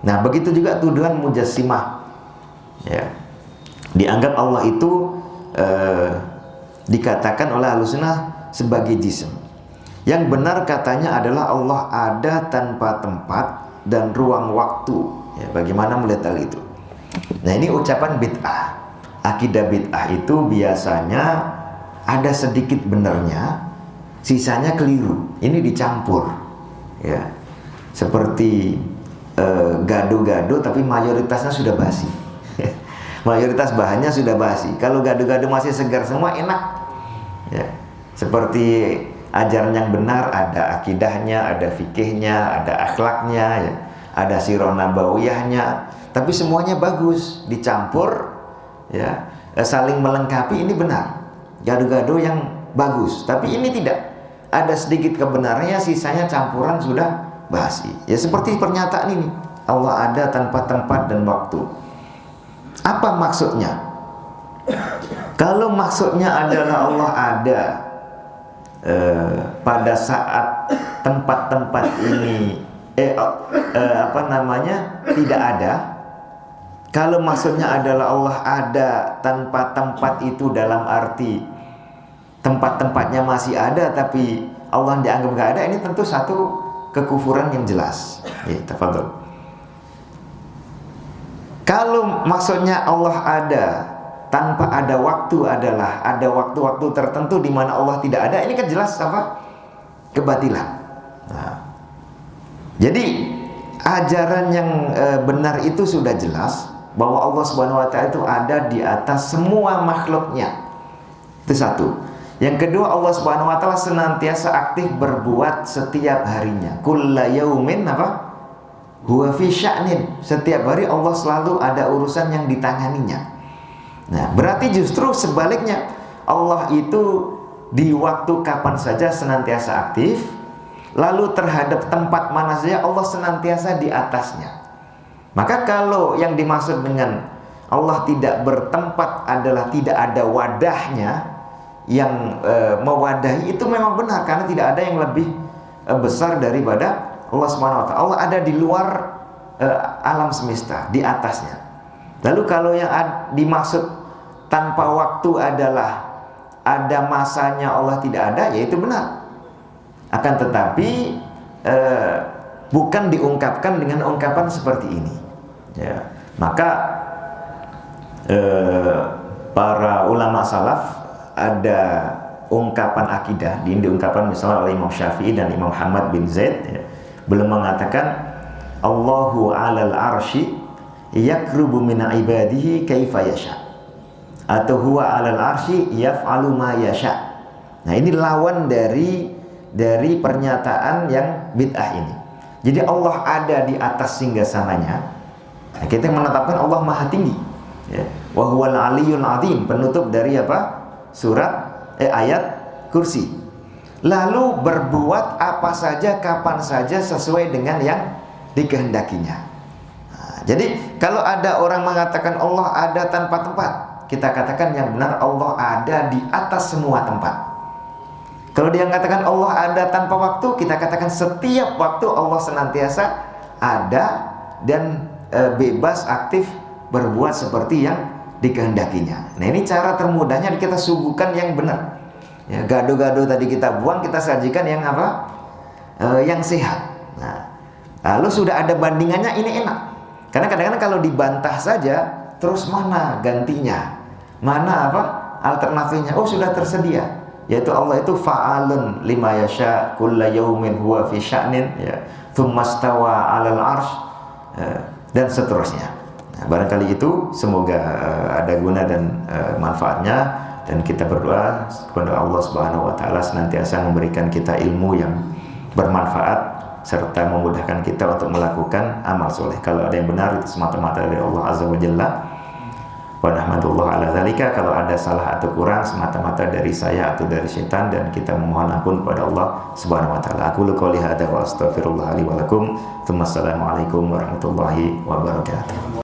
Nah, begitu juga tuduhan mujassimah. Ya. Dianggap Allah itu dikatakan oleh Ahlussunnah sebagai jism. Yang benar katanya adalah Allah ada tanpa tempat dan ruang waktu. Ya, bagaimana melihat hal itu? Nah, ini ucapan bid'ah. Akidah bid'ah itu biasanya ada sedikit benarnya, sisanya keliru. Ini dicampur. Ya. Seperti gado-gado tapi mayoritasnya sudah basi. Mayoritas bahannya sudah basi. Kalau gado-gado masih segar semua enak. Ya. Seperti ajaran yang benar, ada akidahnya, ada fikihnya, ada akhlaknya, ya. Ada sirah nabawiyahnya. Tapi semuanya bagus, dicampur, ya, saling melengkapi. Ini benar. Gado-gado yang bagus. Tapi ini tidak. Ada sedikit kebenarannya, sisanya campuran sudah basi. Ya seperti pernyataan ini, Allah ada tanpa tempat dan waktu. Apa maksudnya? Kalau maksudnya adalah Allah ada pada saat tempat-tempat ini tidak ada. Kalau maksudnya adalah Allah ada tanpa tempat itu dalam arti tempat-tempatnya masih ada tapi Allah dianggap nggak ada, ini tentu satu kekufuran yang jelas. Ya, tafadhol. Kalau maksudnya Allah ada tanpa ada waktu adalah ada waktu-waktu tertentu di mana Allah tidak ada, ini kan jelas apa? Kebatilan. Nah, jadi ajaran yang benar itu sudah jelas bahwa Allah Subhanahu wa taala itu ada di atas semua makhluknya. Itu satu. Yang kedua, Allah Subhanahu wa taala senantiasa aktif berbuat setiap harinya. Kulla yaumin apa? Huwa fi sya'nin. Setiap hari Allah selalu ada urusan yang ditanganinya. Nah, berarti justru sebaliknya, Allah itu di waktu kapan saja senantiasa aktif, lalu terhadap tempat mana saja Allah senantiasa di atasnya. Maka kalau yang dimaksud dengan Allah tidak bertempat adalah tidak ada wadahnya yang mewadahi, itu memang benar, karena tidak ada yang lebih besar daripada Allah Subhanahu wa taala. Allah ada di luar alam semesta, di atasnya. Lalu kalau yang dimaksud tanpa waktu adalah ada masanya Allah tidak ada, ya itu benar. Akan tetapi bukan diungkapkan dengan ungkapan seperti ini. Ya, maka para ulama salaf ada ungkapan akidah, diungkapkan misalnya oleh Imam Syafi'i dan Imam Muhammad bin Zaid, ya, belum mengatakan Allahu 'alal arsy yakrubu min ibadihi kaifa yasha, atau huwa 'alal arsy yaf'alu ma yasha. Nah, ini lawan dari pernyataan yang bid'ah ini. Jadi Allah ada di atas singgasananya. Nah, kita menetapkan Allah Maha Tinggi. Ya. Wa huwal 'aliyyul 'azim, penutup dari apa? Ayat kursi. Lalu berbuat apa saja kapan saja sesuai dengan yang dikehendakinya. Nah, jadi kalau ada orang mengatakan Allah ada tanpa tempat, kita katakan yang benar Allah ada di atas semua tempat. Kalau dia mengatakan Allah ada tanpa waktu, kita katakan setiap waktu Allah senantiasa ada dan bebas aktif berbuat seperti yang dikehendakinya. Nah, ini cara termudahnya kita suguhkan yang benar. Ya, gado-gado tadi kita buang, kita sajikan yang apa? Yang sehat. Nah, lalu sudah ada bandingannya, ini enak. Karena kadang-kadang kalau dibantah saja, terus mana gantinya? Mana apa? Alternatifnya? Oh, sudah tersedia. Yaitu Allah itu fa'alun lima yasha kulla yaumin huwa fi sya'nin, ya. Tsumma stawa 'alal 'arsy, dan seterusnya. Nah, barangkali itu semoga ada guna dan manfaatnya, dan kita berdoa kepada Allah Subhanahu wa taala senantiasa memberikan kita ilmu yang bermanfaat serta memudahkan kita untuk melakukan amal soleh. Kalau ada yang benar itu semata-mata dari Allah Azza wa Jalla. Wa nahmadullah ala dzalika. Kalau ada salah atau kurang semata-mata dari saya atau dari syaitan, dan kita memohon ampun kepada Allah Subhanahu wa taala. Aku qouli hadza wa astaghfirullah li wa lakum. Assalamualaikum warahmatullahi wabarakatuh.